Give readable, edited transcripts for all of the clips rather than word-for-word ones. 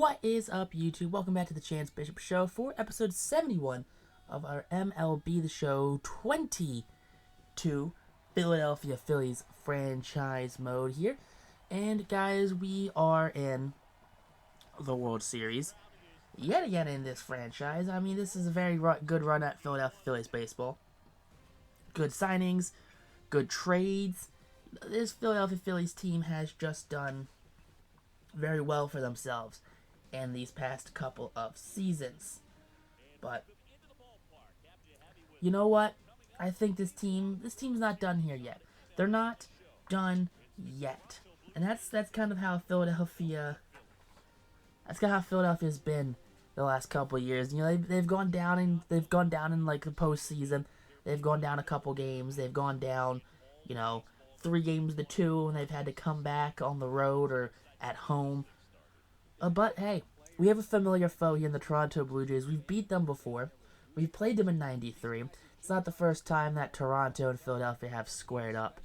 What is up, YouTube? Welcome back to the Chance Bishop Show for episode 71 of our MLB The Show 22 Philadelphia Phillies franchise mode here. And guys, we are in the World Series yet again in this franchise. I mean, this is a very good run at Philadelphia Phillies baseball. Good signings, good trades. This Philadelphia Phillies team has just done very well for themselves in these past couple of seasons. But you know what? I think this team's not done here yet. They're not done yet. And that's kind of how Philadelphia's been the last couple of years. You know, they've gone down in like the postseason. They've gone down a couple games. They've gone down, 3-2, and they've had to come back on the road or at home. But hey, we have a familiar foe here in the Toronto Blue Jays. We've beat them before. We've played them in '93. It's not the first time that Toronto and Philadelphia have squared up.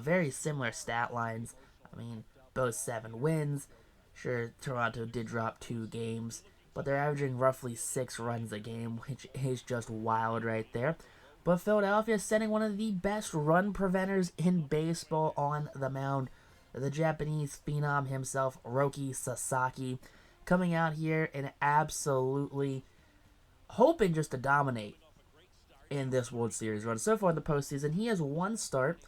Very similar stat lines. I mean, both 7 wins. Sure, Toronto did drop 2 games, but they're averaging roughly 6 runs a game, which is just wild right there. But Philadelphia is sending one of the best run preventers in baseball on the mound. The Japanese phenom himself, Roki Sasaki, coming out here and absolutely hoping just to dominate in this World Series run. So far in the postseason, he has 1 start.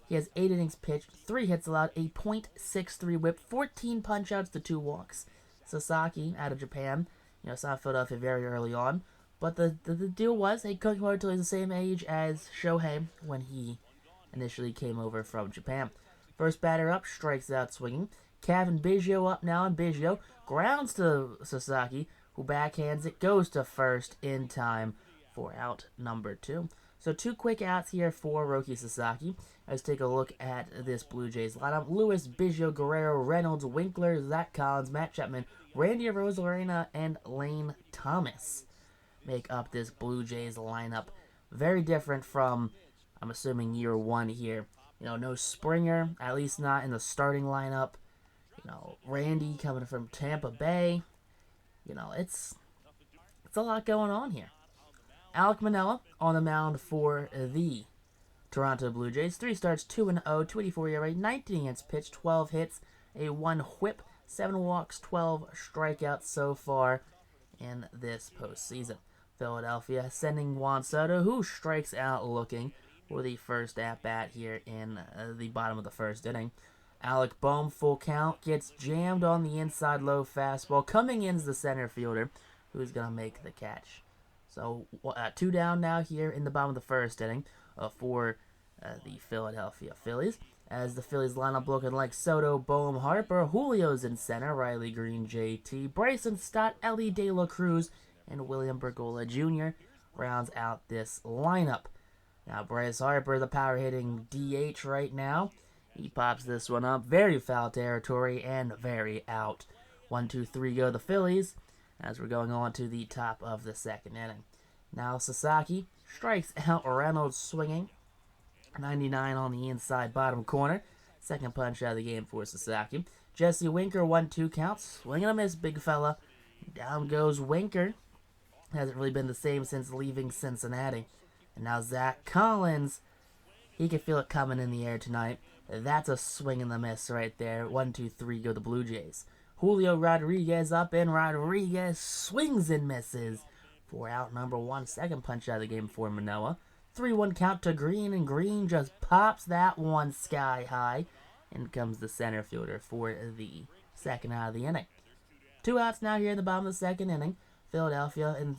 He has 8 innings pitched, 3 hits allowed, a .63 whip, 14 punch-outs to 2 walks. Sasaki, out of Japan, saw Philadelphia very early on. But the deal was, he couldn't go until he's the same age as Shohei when he initially came over from Japan. First batter up, strikes out swinging. Kevin Biggio up now, and Biggio grounds to Sasaki, who backhands it, goes to first in time for out number 2. So 2 quick outs here for Roki Sasaki. Let's take a look at this Blue Jays lineup. Lewis, Biggio, Guerrero, Reynolds, Winkler, Zach Collins, Matt Chapman, Randy Arozarena, and Lane Thomas make up this Blue Jays lineup. Very different from, I'm assuming, year 1 here. No Springer, at least not in the starting lineup. Randy coming from Tampa Bay. It's a lot going on here. Alek Manoah on the mound for the Toronto Blue Jays. 3 starts, 2-0, 2.84 ERA, 19 innings pitched, 12 hits, a 1 whip, 7 walks, 12 strikeouts so far in this postseason. Philadelphia sending Juan Soto, who strikes out looking for the first at-bat here in the bottom of the first inning. Alec Bohm, full count, gets jammed on the inside low fastball. Coming in is the center fielder, who's going to make the catch. So 2 down now here in the bottom of the first inning for the Philadelphia Phillies. As the Phillies lineup looking like Soto, Bohm, Harper, Julio's in center, Riley Green, JT, Bryson Stott, Ellie De La Cruz, and William Bergolla Jr. rounds out this lineup. Now Bryce Harper, the power-hitting DH right now. He pops this one up. Very foul territory and very out. 1-2-3 go the Phillies as we're going on to the top of the second inning. Now Sasaki strikes out Reynolds swinging. 99 on the inside bottom corner. Second punch out of the game for Sasaki. Jesse Winker, 1-2 count. Swing and a miss, big fella. Down goes Winker. Hasn't really been the same since leaving Cincinnati. And now Zach Collins. He can feel it coming in the air tonight. That's a swing and a miss right there. 1-2-3 go the Blue Jays. Julio Rodriguez up, and Rodriguez swings and misses for out number 1. Second punch out of the game for Manoah. 3-1 count to Green, and Green just pops that one sky high. And comes the center fielder for the second out of the inning. 2 outs now here in the bottom of the second inning. Philadelphia in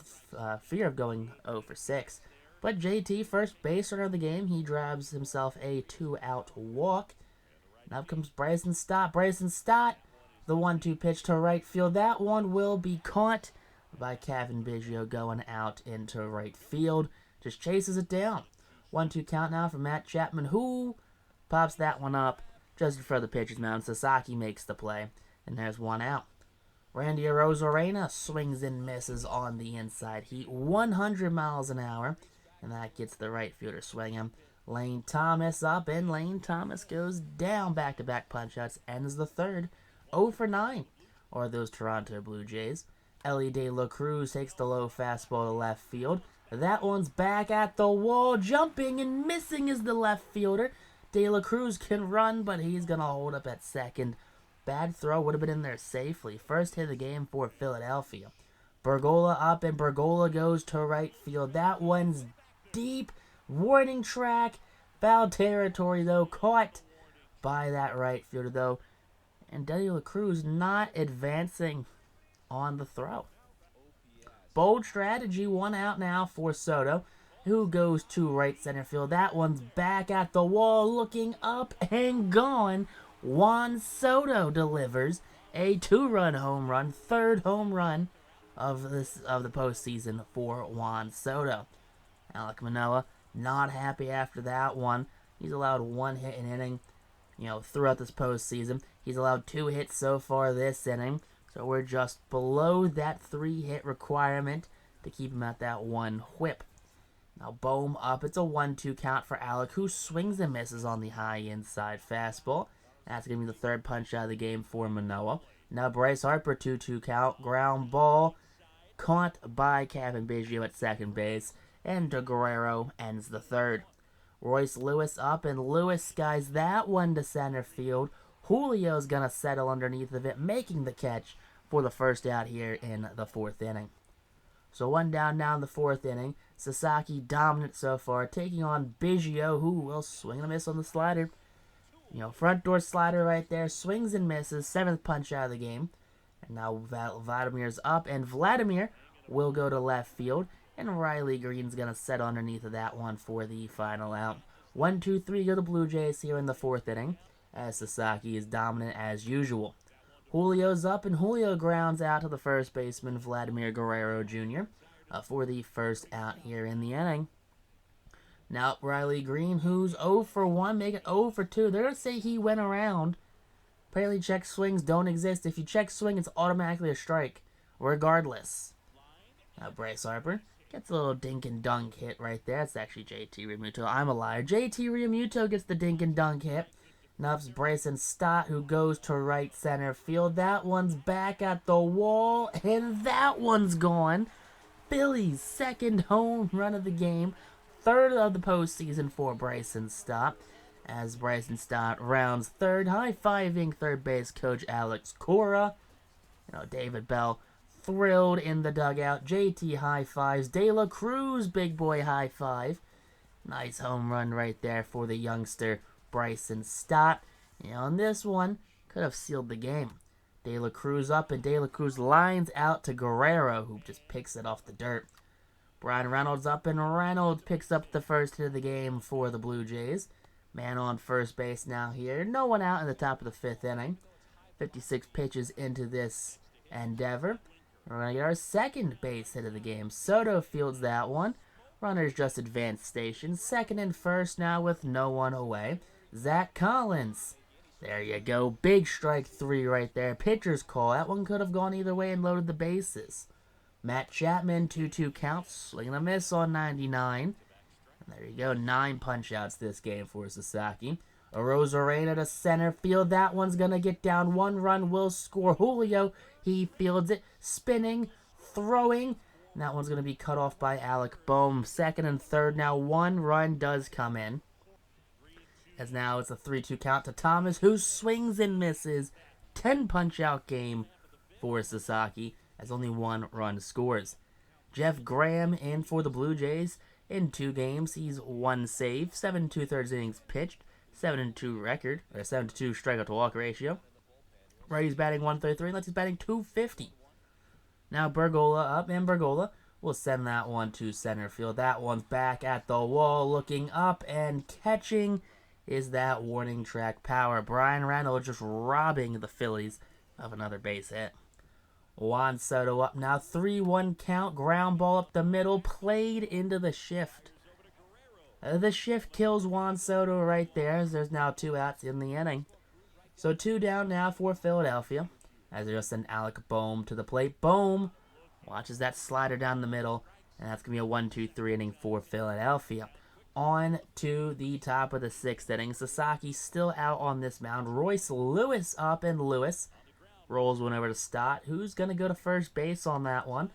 fear of going 0-for-6. But JT, first base runner of the game, he grabs himself a 2-out walk. Now comes Bryson Stott. Bryson Stott, the 1-2 pitch to right field. That one will be caught by Kevin Biggio going out into right field. Just chases it down. 1-2 count now for Matt Chapman, who pops that one up just before the pitcher's mound. Sasaki makes the play, and there's 1 out. Randy Arozarena swings and misses on the inside heat. 100 miles an hour. And that gets the right fielder swinging. Lane Thomas up, and Lane Thomas goes down. Back-to-back punch-outs. Ends the third. 0-for-9. are those Toronto Blue Jays. Ellie De La Cruz takes the low fastball to left field. That one's back at the wall. Jumping and missing is the left fielder. De La Cruz can run, but he's going to hold up at second. Bad throw, would have been in there safely. First hit of the game for Philadelphia. Bergola up, and Bergola goes to right field. That one's deep. Warning track. Foul territory, though. Caught by that right fielder, though. And De La Cruz not advancing on the throw. Bold strategy, one out now for Soto, who goes to right center field. That one's back at the wall, looking up and gone. Juan Soto delivers a 2-run home run, third home run of the postseason for Juan Soto. Alek Manoah not happy after that one. He's allowed one hit an inning, throughout this postseason. He's allowed 2 hits so far this inning. So we're just below that 3-hit requirement to keep him at that 1 whip. Now Bohm up. It's a 1-2 count for Alec, who swings and misses on the high inside fastball. That's going to be the third punch out of the game for Manoah. Now Bryce Harper, 2-2 count. Ground ball caught by Kevin Biggio at second base. And Guerrero ends the third. Royce Lewis up, and Lewis skies that one to center field. Julio's going to settle underneath of it, making the catch for the first out here in the 4th inning. So 1 down now in the 4th inning. Sasaki dominant so far, taking on Biggio, who will swing and a miss on the slider. Front door slider right there, swings and misses, 7th punch out of the game. And now Vladimir's up, and Vladimir will go to left field, and Riley Green's going to settle underneath of that one for the final out. 1-2-3 go the Blue Jays here in the 4th inning, as Sasaki is dominant as usual. Julio's up, and Julio grounds out to the first baseman, Vladimir Guerrero Jr., for the first out here in the inning. Now Riley Green, who's 0 for 1, make it 0 for 2. They're going to say he went around. Apparently check swings don't exist. If you check swing, it's automatically a strike, regardless. Now Bryce Harper gets a little dink and dunk hit right there. It's actually JT Realmuto. I'm a liar. JT Realmuto gets the dink and dunk hit. Now it's Bryson Stott, who goes to right center field. That one's back at the wall, and that one's gone. Phillies' second home run of the game. Third of the postseason for Bryson Stott. As Bryson Stott rounds third, high-fiving third base coach Alex Cora. David Bell thrilled in the dugout. JT high-fives. De La Cruz, big boy high-five. Nice home run right there for the youngster Bryson Stott. And this one could have sealed the game. De La Cruz up, and De La Cruz lines out to Guerrero, who just picks it off the dirt. Brian Reynolds up, and Reynolds picks up the first hit of the game for the Blue Jays. Man on first base now here. No one out in the top of the 5th inning. 56 pitches into this endeavor. We're going to get our second base hit of the game. Soto fields that one. Runners just advanced station. Second and first now with no one away. Zach Collins. There you go. Big strike 3 right there. Pitcher's call. That one could have gone either way and loaded the bases. Matt Chapman, 2-2 count. Swing and a miss on 99. And there you go. 9 punch-outs this game for Sasaki. Arozarena to center field. That one's going to get down. 1 run will score. Julio, he fields it. Spinning. Throwing. And that one's going to be cut off by Alec Bohm. Second and third now. 1 run does come in. As now it's a 3-2 count to Thomas, who swings and misses. 10 punch-out game for Sasaki, as only 1 run scores. Jeff Graham in for the Blue Jays. In 2 games, he's 1 save, 7 2/3 innings pitched, 7-2 record, or 7-2 strikeout to walk ratio. Righty's batting 133, lefty's batting 250. Now Bergola up, and Bergola will send that one to center field. That one's back at the wall, looking up and catching is that warning track power. Brian Reynolds just robbing the Phillies of another base hit. Juan Soto up now, 3-1 count, ground ball up the middle, played into the shift. The shift kills Juan Soto right there, as there's now 2 outs in the inning. So 2 down now for Philadelphia, as they just send Alec Bohm to the plate. Bohm watches that slider down the middle, and that's going to be a 1-2-3 inning for Philadelphia. On to the top of the 6th inning. Sasaki still out on this mound. Royce Lewis up, and Lewis rolls one over to Stott, who's going to go to first base on that one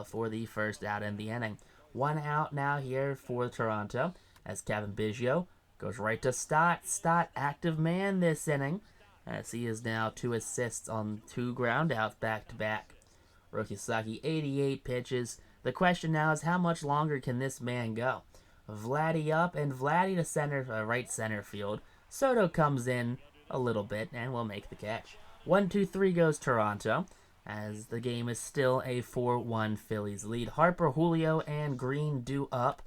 for the first out in the inning. One out now here for Toronto as Kevin Biggio goes right to Stott. Stott, active man this inning, as he is now 2 assists on 2 groundouts back-to-back. Rookie Saki, 88 pitches. The question now is how much longer can this man go? Vladdy up, and Vladdy to center, right center field. Soto comes in a little bit and will make the catch. 1-2-3 goes Toronto, as the game is still a 4-1 Phillies lead. Harper, Julio, and Green due up.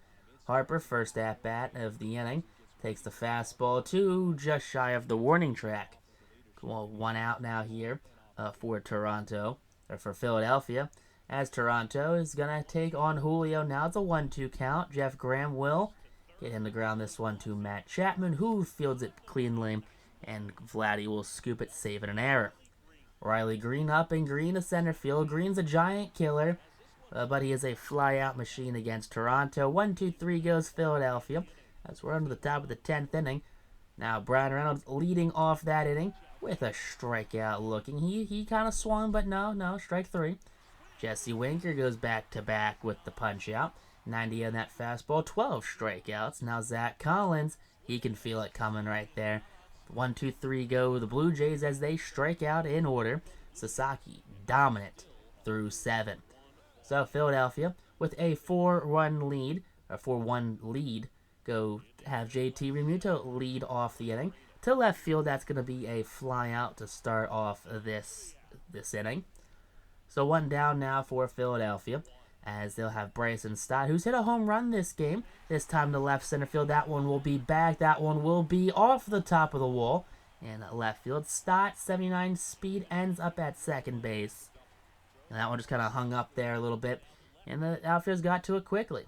Harper, first at-bat of the inning, takes the fastball to just shy of the warning track. Well, 1 out now here for Toronto, or for Philadelphia, as Toronto is going to take on Julio. Now it's a 1-2 count. Jeff Graham will get him to ground this one to Matt Chapman, who fields it cleanly, and Vladdy will scoop it, save it an error. Riley Green up, and Green to center field. Green's a giant killer, but he is a fly-out machine against Toronto. 1-2-3 goes Philadelphia, as we're under the top of the 10th inning. Now Brian Reynolds leading off that inning with a strikeout looking. He kind of swung, but no, strike 3. Jesse Winker goes back-to-back with the punch-out. 90 on that fastball, 12 strikeouts. Now Zach Collins, he can feel it coming right there. 1-2-3 go the Blue Jays as they strike out in order. Sasaki dominant through 7. So Philadelphia with a 4-1 lead, go have JT Realmuto lead off the inning. To left field, that's going to be a fly out to start off this inning. So 1 down now for Philadelphia, as they'll have Bryson Stott, who's hit a home run this game. This time to left center field. That one will be back. That one will be off the top of the wall in left field. Stott, 79 speed, ends up at second base. And that one just kind of hung up there a little bit, and the outfielders got to it quickly.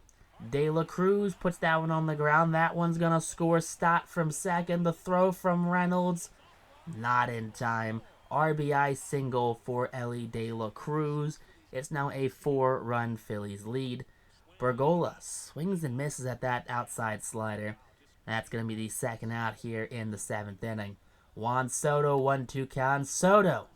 De La Cruz puts that one on the ground. That one's going to score. Stott from second. The throw from Reynolds, not in time. RBI single for Ellie De La Cruz. It's now a 4-run Phillies lead. Bergola swings and misses at that outside slider. That's going to be the second out here in the 7th inning. Juan Soto, 1-2 count. Soto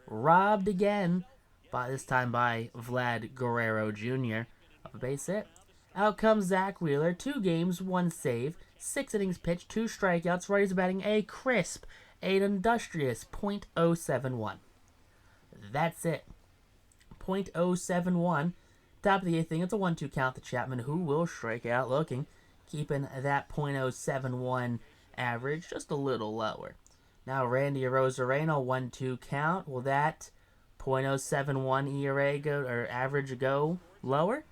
robbed again, this time by Vlad Guerrero Jr. of a base hit. Out comes Zach Wheeler. 2 games, 1 save, 6 innings pitched, 2 strikeouts. Righties batting a crisp, an industrious .071. That's it. .071. Top of the 8th inning. It's a 1-2 count to Chapman, who will strike out looking, keeping that .071 average just a little lower. Now Randy Arozarena, 1-2 count. Will that .071 ERA go, or average, go lower?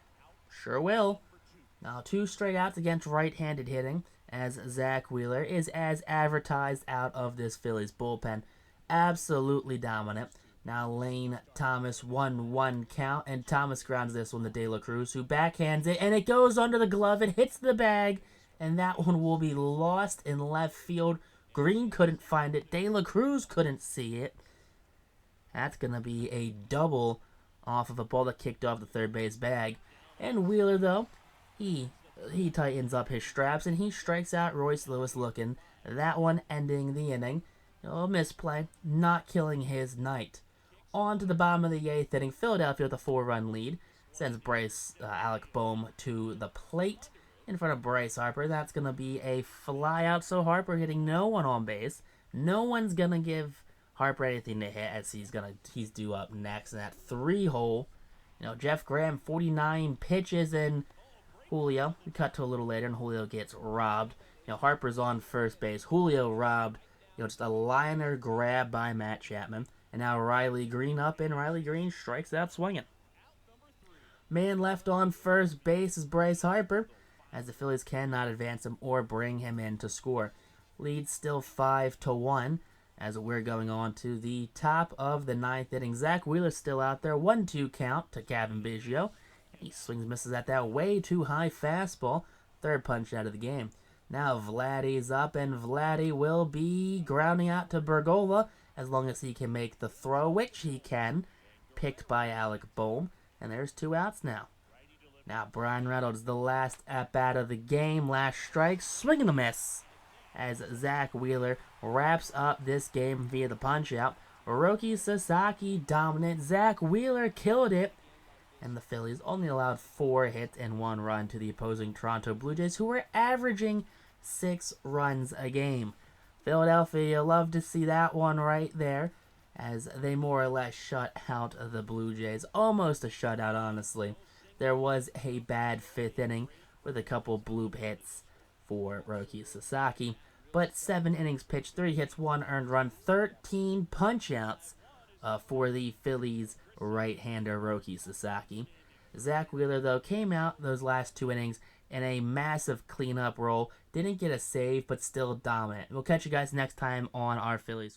Sure will. Now 2 straight outs against right-handed hitting, as Zach Wheeler is as advertised out of this Phillies bullpen. Absolutely dominant. Now Lane Thomas, 1-1 count, and Thomas grounds this one to De La Cruz, who backhands it, and it goes under the glove. It hits the bag, and that one will be lost in left field. Green couldn't find it. De La Cruz couldn't see it. That's going to be a double off of a ball that kicked off the third base bag. And Wheeler, though, he tightens up his straps, and he strikes out Royce Lewis looking. That one ending the inning. A misplay, not killing his night. On to the bottom of the 8th inning. Philadelphia with a 4-run lead. Sends Alec Boehm to the plate in front of Bryce Harper. That's going to be a fly out, so Harper hitting no one on base. No one's going to give Harper anything to hit, as he's due up next in that 3-hole. Jeff Graham, 49 pitches, and Julio, we cut to a little later, and Julio gets robbed. Harper's on first base. Julio robbed. Just a liner grab by Matt Chapman. And now Riley Green up, and Riley Green strikes out swinging. Man left on first base is Bryce Harper, as the Phillies cannot advance him or bring him in to score. Lead still 5-1, as we're going on to the top of the 9th inning. Zach Wheeler still out there. 1-2 count to Kevin Biggio. He swings and misses at that way too high fastball. Third punch out of the game. Now Vladdy's up, and Vladdy will be grounding out to Bergola as long as he can make the throw, which he can. Picked by Alec Boehm, and there's 2 outs now. Now Brian Reynolds, the last at-bat of the game, last strike, swing and a miss, as Zach Wheeler wraps up this game via the punch-out. Hiroki Sasaki dominant. Zach Wheeler killed it. And the Phillies only allowed 4 hits and 1 run to the opposing Toronto Blue Jays, who were averaging 6 runs a game. Philadelphia, love to see that one right there, as they more or less shut out the Blue Jays. Almost a shutout, honestly. There was a bad 5th inning with a couple bloop hits for Hiroki Sasaki, but 7 innings pitched, 3 hits, 1 earned run, 13 punch-outs for the Phillies right-hander Hiroki Sasaki. Zach Wheeler, though, came out those last 2 innings in a massive cleanup role. Didn't get a save, but still dominant. We'll catch you guys next time on our Phillies.